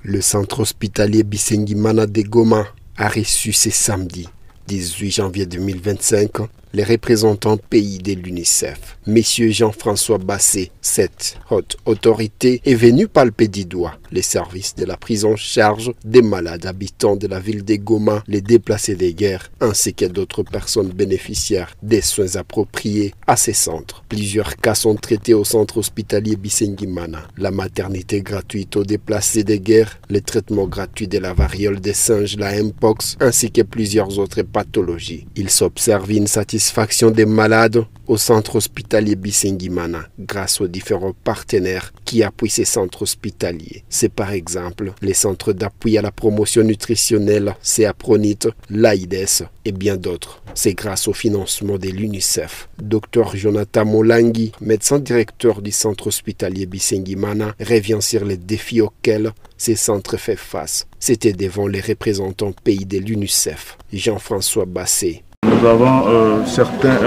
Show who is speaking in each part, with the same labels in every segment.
Speaker 1: Le centre hospitalier Bisengimana de Goma a reçu ce samedi, 18 janvier 2025, les représentants pays de l'UNICEF. Monsieur Jean-François Bassé, cette haute autorité, est venu palper du doigt les services de la prise en charge des malades habitants de la ville de Goma, les déplacés de guerre, ainsi que d'autres personnes bénéficiaires des soins appropriés à ces centres. Plusieurs cas sont traités au centre hospitalier Bisengimana. La maternité gratuite aux déplacés de guerre, le traitement gratuit de la variole des singes, la Mpox, ainsi que plusieurs autres pathologies. Il s'observe une satisfaction des malades au centre hospitalier Bisengimana grâce aux différents partenaires qui appuient ces centres hospitaliers. C'est par exemple les centres d'appui à la promotion nutritionnelle, CEAPRONIT, l'AIDES et bien d'autres. C'est grâce au financement de l'UNICEF. Dr Jonathan Molangi, médecin directeur du centre hospitalier Bisengimana, revient sur les défis auxquels ces centres font face. C'était devant les représentants pays de l'UNICEF. Jean-François Bassé.
Speaker 2: Nous avons certains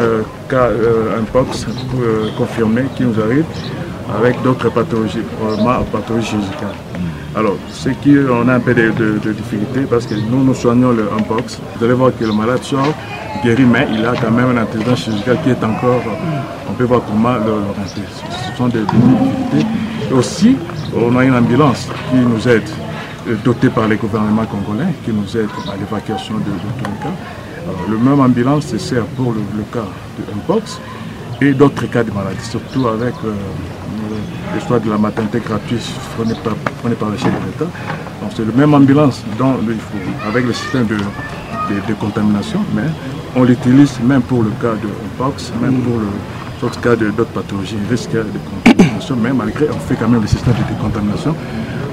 Speaker 2: cas Mpox confirmés qui nous arrivent avec d'autres pathologies, probablement pathologies chirurgicales. Alors, ce qui on a un peu de difficulté parce que nous soignons le Mpox. Vous allez voir que le malade sort guéri, mais il a quand même un antécédent chirurgical qui est encore, on peut voir comment l'orienter. Ce sont des difficultés. Et aussi, on a une ambulance qui nous aide, dotée par les gouvernements congolais, qui nous aide à l'évacuation de tous les cas. Le même ambulance se sert pour le cas de Mpox et d'autres cas de maladie, surtout avec l'histoire de la maternité gratuite fournie par le chef de l'État. Donc c'est le même ambulance dont il faut, avec le système de contamination, mais on l'utilise même pour le cas de Mpox, même pour d'autres cas d'autres pathologies, risque de contamination, mais malgré on fait quand même le système de décontamination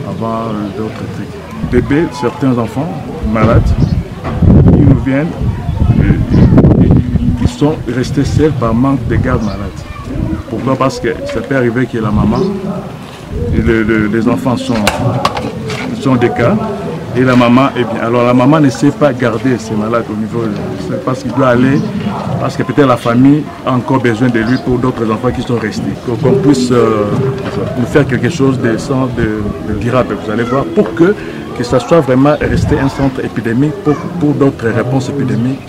Speaker 2: avant d'autres trucs. Bébés, certains enfants malades, ils nous viennent. Ils sont restés seuls par manque de garde malade. Pourquoi? Parce que ça peut arriver que la maman, les enfants sont des cas, et la maman, eh bien, alors la maman ne sait pas garder ses malades au niveau, parce qu'il doit aller, parce que peut-être la famille a encore besoin de lui pour d'autres enfants qui sont restés. Qu'on puisse nous faire quelque chose de durable, vous allez voir, pour que ça soit vraiment resté un centre épidémique pour d'autres réponses épidémiques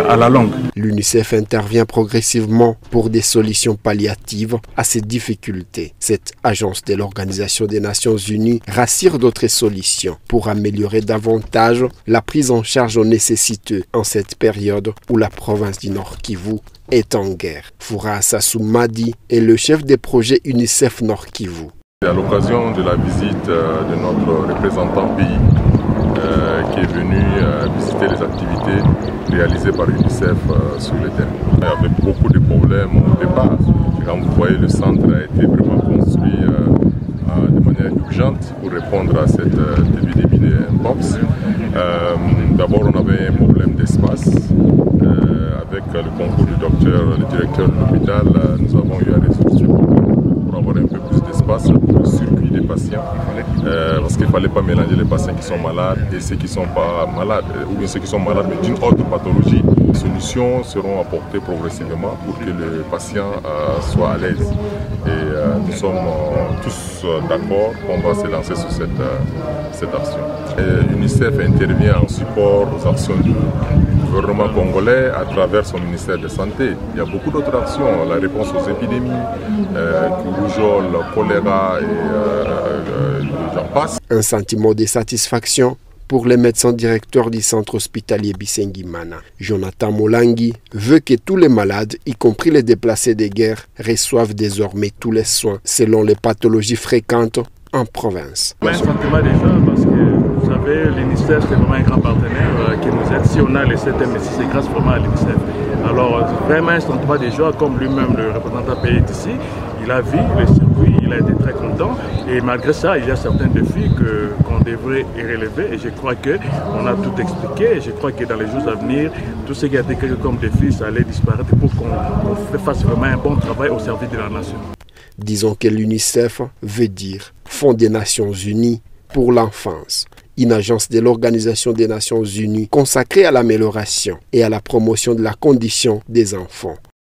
Speaker 2: à la longue.
Speaker 1: L'UNICEF intervient progressivement pour des solutions palliatives à ces difficultés. Cette agence de l'Organisation des Nations Unies rassure d'autres solutions pour améliorer davantage la prise en charge aux nécessiteux en cette période où la province du Nord Kivu est en guerre. Foura Assassou Madi est le chef des projets UNICEF Nord Kivu.
Speaker 3: À l'occasion de la visite de notre représentant pays qui est venu visiter les activités réalisées par l'UNICEF sur le terrain. Il y avait beaucoup de problèmes au départ. Quand vous voyez, le centre a été vraiment construit de manière urgente pour répondre à cette épidémie de Mpox. D'abord, on avait un problème d'espace. Avec le concours du docteur, le directeur de l'hôpital, nous avons eu à résoudre ce problème pour avoir un peu plus d'espace pour le circuit des patients. Parce qu'il ne fallait pas mélanger les patients qui sont malades et ceux qui ne sont pas malades, ou bien ceux qui sont malades mais d'une autre pathologie. Les solutions seront apportées progressivement pour que le patient soit à l'aise. Et nous sommes tous d'accord qu'on va se lancer sur cette action. L'UNICEF intervient en support aux actions du gouvernement congolais à travers son ministère de Santé. Il y a beaucoup d'autres actions, la réponse aux épidémies, rougeole, choléra et j'en passe.
Speaker 1: Un sentiment de satisfaction pour les médecins directeurs du centre hospitalier Bisengimana. Jonathan Molangi veut que tous les malades, y compris les déplacés de guerre, reçoivent désormais tous les soins selon les pathologies fréquentes en province.
Speaker 2: Un sentiment déjà parce que vous savez, l'UNICEF c'est vraiment un grand partenaire qui nous aide. Si on a les 7 MSI, c'est grâce vraiment à l'UNICEF. Alors vraiment un sentiment de joie, comme lui-même le représentant pays est ici. Il a vu le circuit, il a été très content et malgré ça, il y a certains défis qu'on devrait y relever et je crois qu'on a tout expliqué et je crois que dans les jours à venir, tout ce qui a été créé comme défi, ça allait disparaître pour qu'on fasse vraiment un bon travail au service de la nation.
Speaker 1: Disons que l'UNICEF veut dire Fonds des Nations Unies pour l'enfance, une agence de l'Organisation des Nations Unies consacrée à l'amélioration et à la promotion de la condition des enfants.